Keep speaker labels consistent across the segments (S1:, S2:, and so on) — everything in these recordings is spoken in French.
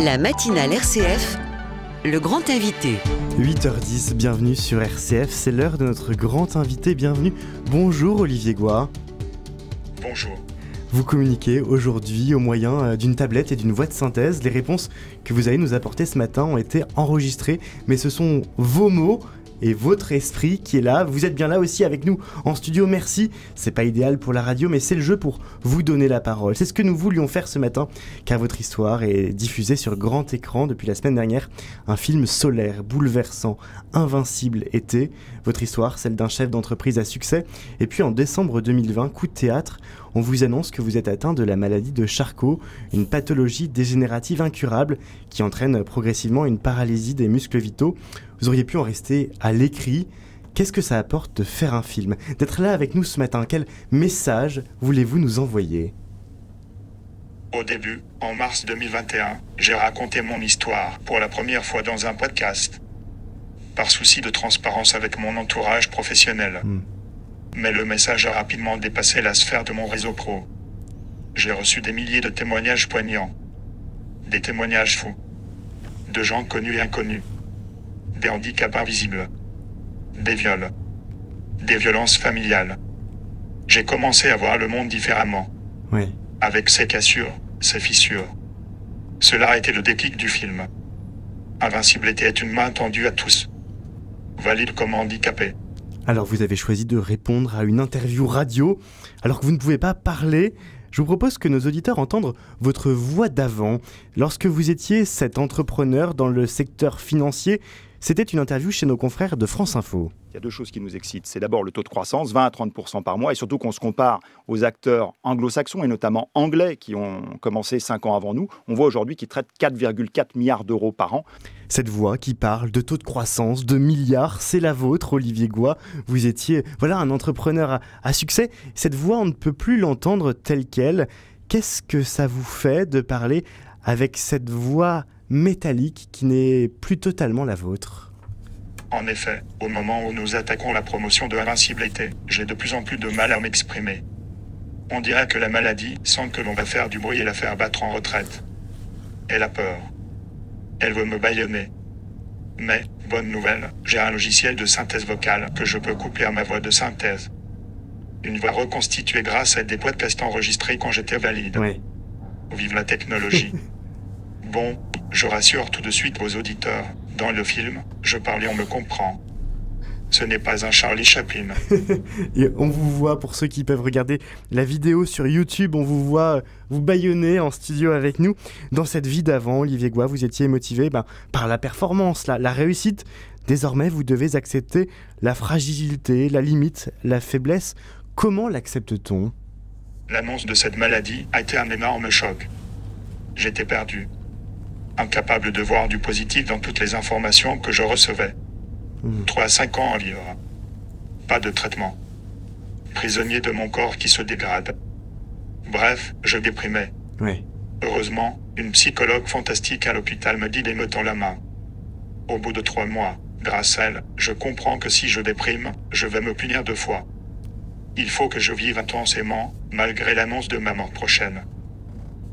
S1: La matinale RCF, le grand invité.
S2: 8h10, bienvenue sur RCF, c'est l'heure de notre grand invité, bienvenue. Bonjour Olivier Goy.
S3: Bonjour.
S2: Vous communiquez aujourd'hui au moyen d'une tablette et d'une voix de synthèse. Les réponses que vous allez nous apporter ce matin ont été enregistrées, mais ce sont vos mots et votre esprit qui est là. Vous êtes bien là aussi avec nous en studio, merci. C'est pas idéal pour la radio, mais c'est le jeu pour vous donner la parole. C'est ce que nous voulions faire ce matin, car votre histoire est diffusée sur grand écran depuis la semaine dernière. Un film solaire, bouleversant, invincible été. Votre histoire, celle d'un chef d'entreprise à succès. Et puis en décembre 2020, coup de théâtre, on vous annonce que vous êtes atteint de la maladie de Charcot, une pathologie dégénérative incurable qui entraîne progressivement une paralysie des muscles vitaux. Vous auriez pu en rester à l'écrit. Qu'est-ce que ça apporte de faire un film, d'être là avec nous ce matin? Quel message voulez-vous nous envoyer?
S3: Au début, en mars 2021, j'ai raconté mon histoire pour la première fois dans un podcast. Par souci de transparence avec mon entourage professionnel. Mais le message a rapidement dépassé la sphère de mon réseau pro. J'ai reçu des milliers de témoignages poignants. Des témoignages fous. De gens connus et inconnus. Des handicaps invisibles. Des viols. Des violences familiales. J'ai commencé à voir le monde différemment.
S2: Oui.
S3: Avec ses cassures, ses fissures. Cela a été le déclic du film. Invincibilité est une main tendue à tous. Valide comme handicapé.
S2: Alors vous avez choisi de répondre à une interview radio, alors que vous ne pouvez pas parler. Je vous propose que nos auditeurs entendent votre voix d'avant. Lorsque vous étiez cet entrepreneur dans le secteur financier, c'était une interview chez nos confrères de France Info.
S4: Il y a deux choses qui nous excitent. C'est d'abord le taux de croissance, 20 à 30% par mois, et surtout qu'on se compare aux acteurs anglo-saxons, et notamment anglais, qui ont commencé 5 ans avant nous. On voit aujourd'hui qu'ils traitent 4,4 milliards d'euros par an.
S2: Cette voix qui parle de taux de croissance, de milliards, c'est la vôtre, Olivier Goy. Vous étiez un entrepreneur à succès. Cette voix, on ne peut plus l'entendre telle qu'elle. Qu'est-ce que ça vous fait de parler avec cette voix métallique qui n'est plus totalement la vôtre?
S3: En effet, au moment où nous attaquons la promotion de l'invincibilité, j'ai de plus en plus de mal à m'exprimer. On dirait que la maladie sent que l'on va faire du bruit et la faire battre en retraite. Elle a peur. Elle veut me bâillonner. Mais, bonne nouvelle, j'ai un logiciel de synthèse vocale que je peux coupler à ma voix de synthèse. Une voix reconstituée grâce à des podcasts enregistrés quand j'étais valide.
S2: Oui.
S3: Vive la technologie. Bon, je rassure tout de suite vos auditeurs. Dans le film, je parle et on me comprend. Ce n'est pas un Charlie Chaplin.
S2: Et on vous voit, pour ceux qui peuvent regarder la vidéo sur YouTube, on vous voit vous bâillonner en studio avec nous. Dans cette vie d'avant, Olivier Goy, vous étiez motivé par la performance, la réussite. Désormais, vous devez accepter la fragilité, la limite, la faiblesse. Comment l'accepte-t-on?
S3: L'annonce de cette maladie a été un énorme choc. J'étais perdu. Incapable de voir du positif dans toutes les informations que je recevais. 3 à 5 ans en livre. Pas de traitement. Prisonnier de mon corps qui se dégrade. Bref, je déprimais.
S2: Oui.
S3: Heureusement, une psychologue fantastique à l'hôpital me dit me tend la main. Au bout de 3 mois, grâce à elle, je comprends que si je déprime, je vais me punir 2 fois. Il faut que je vive intensément, malgré l'annonce de ma mort prochaine.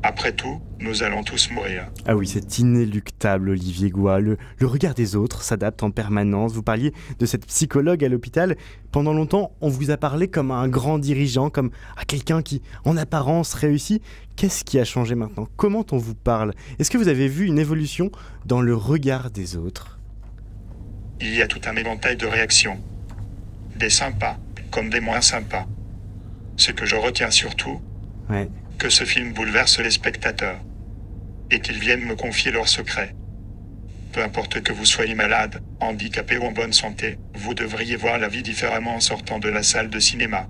S3: Après tout, nous allons tous mourir.
S2: Ah oui, c'est inéluctable, Olivier Goy. Le regard des autres s'adapte en permanence. Vous parliez de cette psychologue à l'hôpital. Pendant longtemps, on vous a parlé comme à un grand dirigeant, comme à quelqu'un qui, en apparence, réussit. Qu'est-ce qui a changé maintenant? Comment on vous parle? Est-ce que vous avez vu une évolution dans le regard des autres?
S3: Il y a tout un éventail de réactions. Des sympas, comme des moins sympas. Ce que je retiens surtout, que ce film bouleverse les spectateurs. Et qu'ils viennent me confier leurs secrets. Peu importe que vous soyez malade, handicapé ou en bonne santé, vous devriez voir la vie différemment en sortant de la salle de cinéma.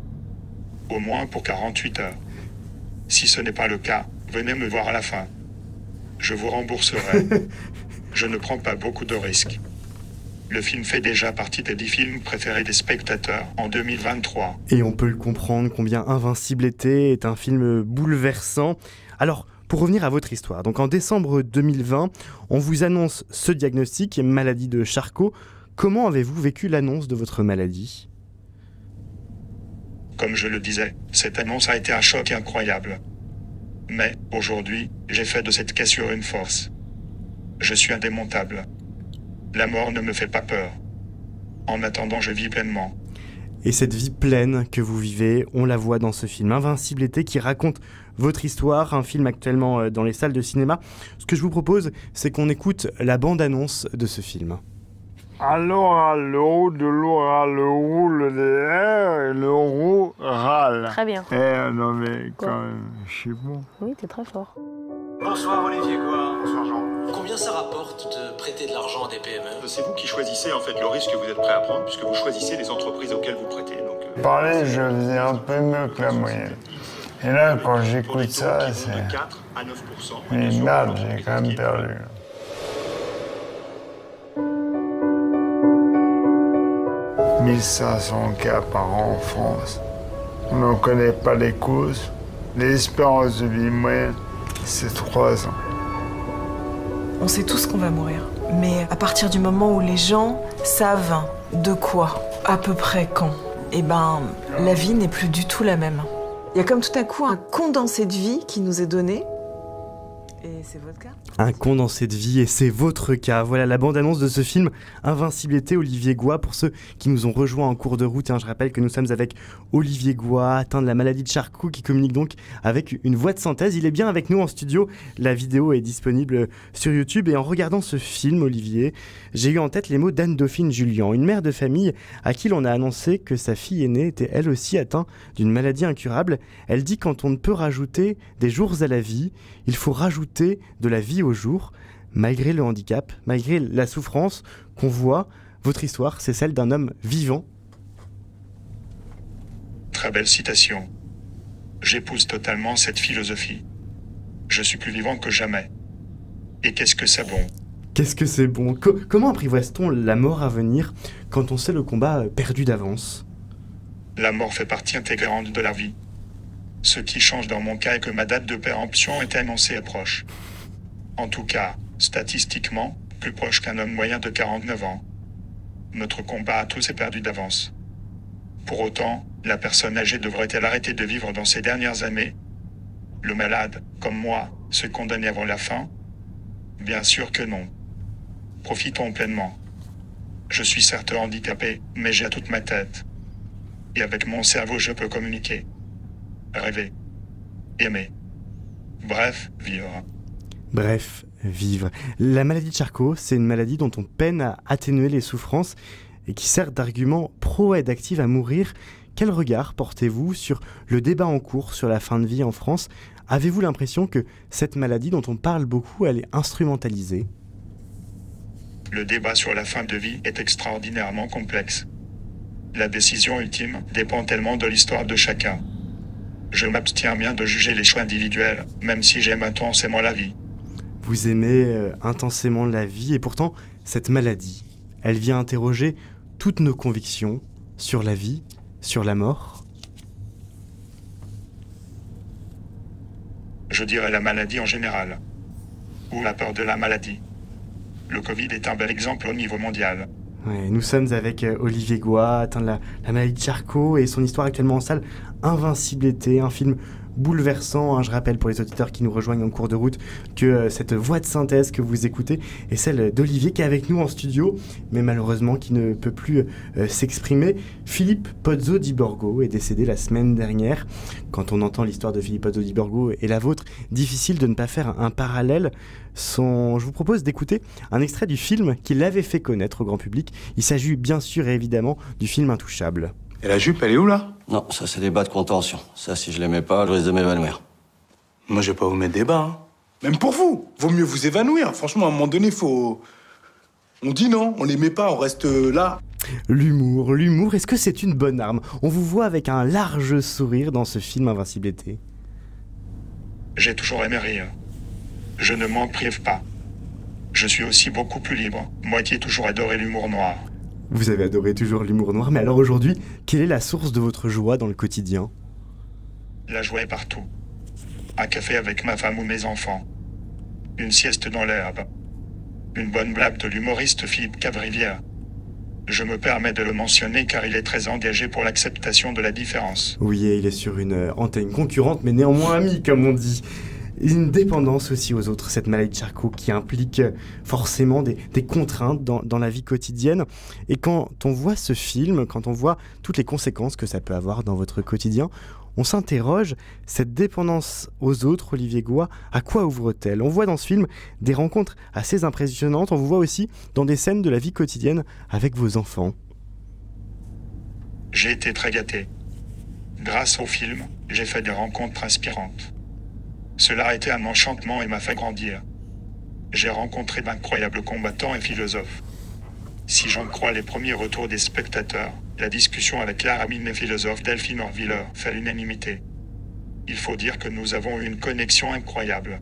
S3: Au moins pour 48 heures. Si ce n'est pas le cas, venez me voir à la fin. Je vous rembourserai. Je ne prends pas beaucoup de risques. Le film fait déjà partie des 10 films préférés des spectateurs en 2023.
S2: Et on peut le comprendre combien Invincible été est un film bouleversant. Alors, pour revenir à votre histoire, donc en décembre 2020, on vous annonce ce diagnostic, maladie de Charcot. Comment avez-vous vécu l'annonce de votre maladie?
S3: Comme je le disais, cette annonce a été un choc incroyable. Mais, aujourd'hui, j'ai fait de cette cassure une force. Je suis indémontable. La mort ne me fait pas peur. En attendant, je vis pleinement.
S2: Et cette vie pleine que vous vivez, on la voit dans ce film Invincibilité qui raconte votre histoire, un film actuellement dans les salles de cinéma. Ce que je vous propose, c'est qu'on écoute la bande-annonce de ce film.
S5: Allô, de l'eau râle le roux, le DR et le roux râle.
S6: Très bien.
S5: Non mais quand même, je suis bon.
S6: Oui, t'es très fort.
S7: Bonsoir Olivier Gouin.
S3: Bonsoir Jean.
S7: Combien ça rapporte de prêter de l'argent à des PME?
S3: C'est vous qui choisissez en fait le risque que vous êtes prêt à prendre puisque vous choisissez les entreprises auxquelles vous prêtez. Donc,
S5: Parler, je faisais un peu mieux que la moyenne. Et là, quand j'écoute ça, c'est...
S3: de 4 à 9%.
S5: Mais merde, j'ai quand même perdu. 1500 cas par an en France. On n'en connaît pas les causes. L'espérance de vie moyenne, c'est 3 ans.
S8: On sait tous qu'on va mourir. Mais à partir du moment où les gens savent de quoi, à peu près quand, eh ben, la vie n'est plus du tout la même. Il y a comme tout à coup un condensé de vie qui nous est donné. Et c'est votre cas ?
S2: Un condensé de vie, et c'est votre cas. Voilà la bande-annonce de ce film Invincibilité, Olivier Goy. Pour ceux qui nous ont rejoints en cours de route, je rappelle que nous sommes avec Olivier Goy, atteint de la maladie de Charcot, qui communique donc avec une voix de synthèse. Il est bien avec nous en studio. La vidéo est disponible sur YouTube. Et en regardant ce film, Olivier, j'ai eu en tête les mots d'Anne-Dauphine Jullian, une mère de famille à qui l'on a annoncé que sa fille aînée était elle aussi atteinte d'une maladie incurable. Elle dit: quand on ne peut rajouter des jours à la vie, il faut rajouter de la vie au jour. Malgré le handicap, malgré la souffrance qu'on voit, votre histoire, c'est celle d'un homme vivant.
S3: Très belle citation. J'épouse totalement cette philosophie. Je suis plus vivant que jamais. Et qu'est-ce que c'est bon?
S2: Qu'est-ce que c'est bon? Comment apprivoise-t-on la mort à venir quand on sait le combat perdu d'avance?
S3: La mort fait partie intégrante de la vie. Ce qui change dans mon cas est que ma date de péremption est annoncée et proche. En tout cas, statistiquement, plus proche qu'un homme moyen de 49 ans. Notre combat à tous est perdu d'avance. Pour autant, la personne âgée devrait-elle arrêter de vivre dans ses dernières années? Le malade, comme moi, se condamner avant la fin? Bien sûr que non. Profitons pleinement. Je suis certes handicapé, mais j'ai toute ma tête. Et avec mon cerveau, je peux communiquer. Rêver. Aimer. Bref, vivre.
S2: Bref, vivre. La maladie de Charcot, c'est une maladie dont on peine à atténuer les souffrances et qui sert d'argument pro-aide active à mourir. Quel regard portez-vous sur le débat en cours sur la fin de vie en France? Avez-vous l'impression que cette maladie dont on parle beaucoup, elle est instrumentalisée?
S3: Le débat sur la fin de vie est extraordinairement complexe. La décision ultime dépend tellement de l'histoire de chacun. Je m'abstiens bien de juger les choix individuels, même si j'aime intensément la vie.
S2: Vous aimez intensément la vie, et pourtant, cette maladie, elle vient interroger toutes nos convictions sur la vie, sur la mort.
S3: Je dirais la maladie en général, ou la peur de la maladie. Le Covid est un bel exemple au niveau mondial.
S2: Ouais, nous sommes avec Olivier Goy, atteint de la maladie de Charcot, et son histoire actuellement en salle, Invincibilité, un film bouleversant. Je rappelle pour les auditeurs qui nous rejoignent en cours de route que cette voix de synthèse que vous écoutez est celle d'Olivier qui est avec nous en studio, mais malheureusement qui ne peut plus s'exprimer. Philippe Pozzo di Borgo est décédé la semaine dernière. Quand on entend l'histoire de Philippe Pozzo di Borgo et la vôtre, difficile de ne pas faire un parallèle. Je vous propose d'écouter un extrait du film qui l'avait fait connaître au grand public. Il s'agit bien sûr et évidemment du film Intouchable.
S9: Et la jupe, elle est où, là?
S10: Non, ça, c'est des bas de contention. Ça, si je l'aimais pas, je risque de m'évanouir.
S9: Moi, je vais pas vous mettre des bas, hein. Même pour vous. Vaut mieux vous évanouir. Franchement, à un moment donné, faut... On dit non, on les met pas, on reste là.
S2: L'humour, est-ce que c'est une bonne arme? On vous voit avec un large sourire dans ce film Invincibilité.
S3: J'ai toujours aimé rire. Je ne m'en prive pas. Je suis aussi beaucoup plus libre, moi qui ai toujours adoré l'humour noir.
S2: Vous avez adoré toujours l'humour noir, mais alors aujourd'hui, quelle est la source de votre joie dans le quotidien?
S3: La joie est partout. Un café avec ma femme ou mes enfants. Une sieste dans l'herbe. Une bonne blague de l'humoriste Philippe Cavrivière. Je me permets de le mentionner car il est très engagé pour l'acceptation de la différence.
S2: Oui, et il est sur une antenne concurrente, mais néanmoins ami, comme on dit. une dépendance aussi aux autres, cette maladie de Charcot qui implique forcément des contraintes dans la vie quotidienne. Et quand on voit ce film, quand on voit toutes les conséquences que ça peut avoir dans votre quotidien, on s'interroge, cette dépendance aux autres, Olivier Goy, à quoi ouvre-t-elle ? On voit dans ce film des rencontres assez impressionnantes, on vous voit aussi dans des scènes de la vie quotidienne avec vos enfants.
S3: J'ai été très gâté. Grâce au film, j'ai fait des rencontres inspirantes. Cela a été un enchantement et m'a fait grandir. J'ai rencontré d'incroyables combattants et philosophes. Si j'en crois les premiers retours des spectateurs, la discussion avec l'arabe et philosophe Delphine Orviller fait l'unanimité. Il faut dire que nous avons eu une connexion incroyable.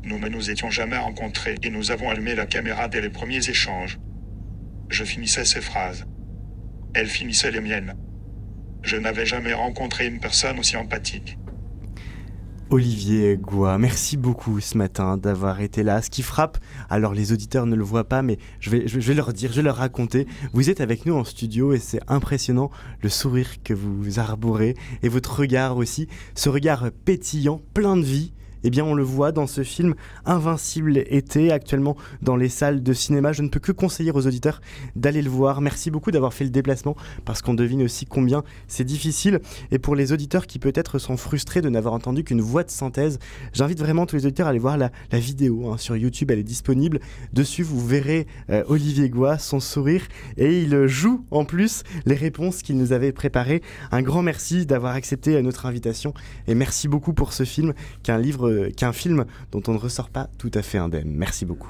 S3: Nous ne nous étions jamais rencontrés et nous avons allumé la caméra dès les premiers échanges. Je finissais ses phrases. Elle finissait les miennes. Je n'avais jamais rencontré une personne aussi empathique.
S2: Olivier Goy, merci beaucoup ce matin d'avoir été là. Ce qui frappe, alors les auditeurs ne le voient pas, mais je vais leur dire, je vais leur raconter. Vous êtes avec nous en studio et c'est impressionnant le sourire que vous arborez et votre regard aussi, ce regard pétillant, plein de vie. Eh bien, on le voit dans ce film Invincible été, actuellement dans les salles de cinéma. Je ne peux que conseiller aux auditeurs d'aller le voir. Merci beaucoup d'avoir fait le déplacement, parce qu'on devine aussi combien c'est difficile. Et pour les auditeurs qui peut-être sont frustrés de n'avoir entendu qu'une voix de synthèse, j'invite vraiment tous les auditeurs à aller voir la vidéo sur YouTube. Elle est disponible. Dessus, vous verrez Olivier Goy, son sourire, et il joue en plus les réponses qu'il nous avait préparées. Un grand merci d'avoir accepté notre invitation, et merci beaucoup pour ce film, qu'un film dont on ne ressort pas tout à fait indemne. Merci beaucoup.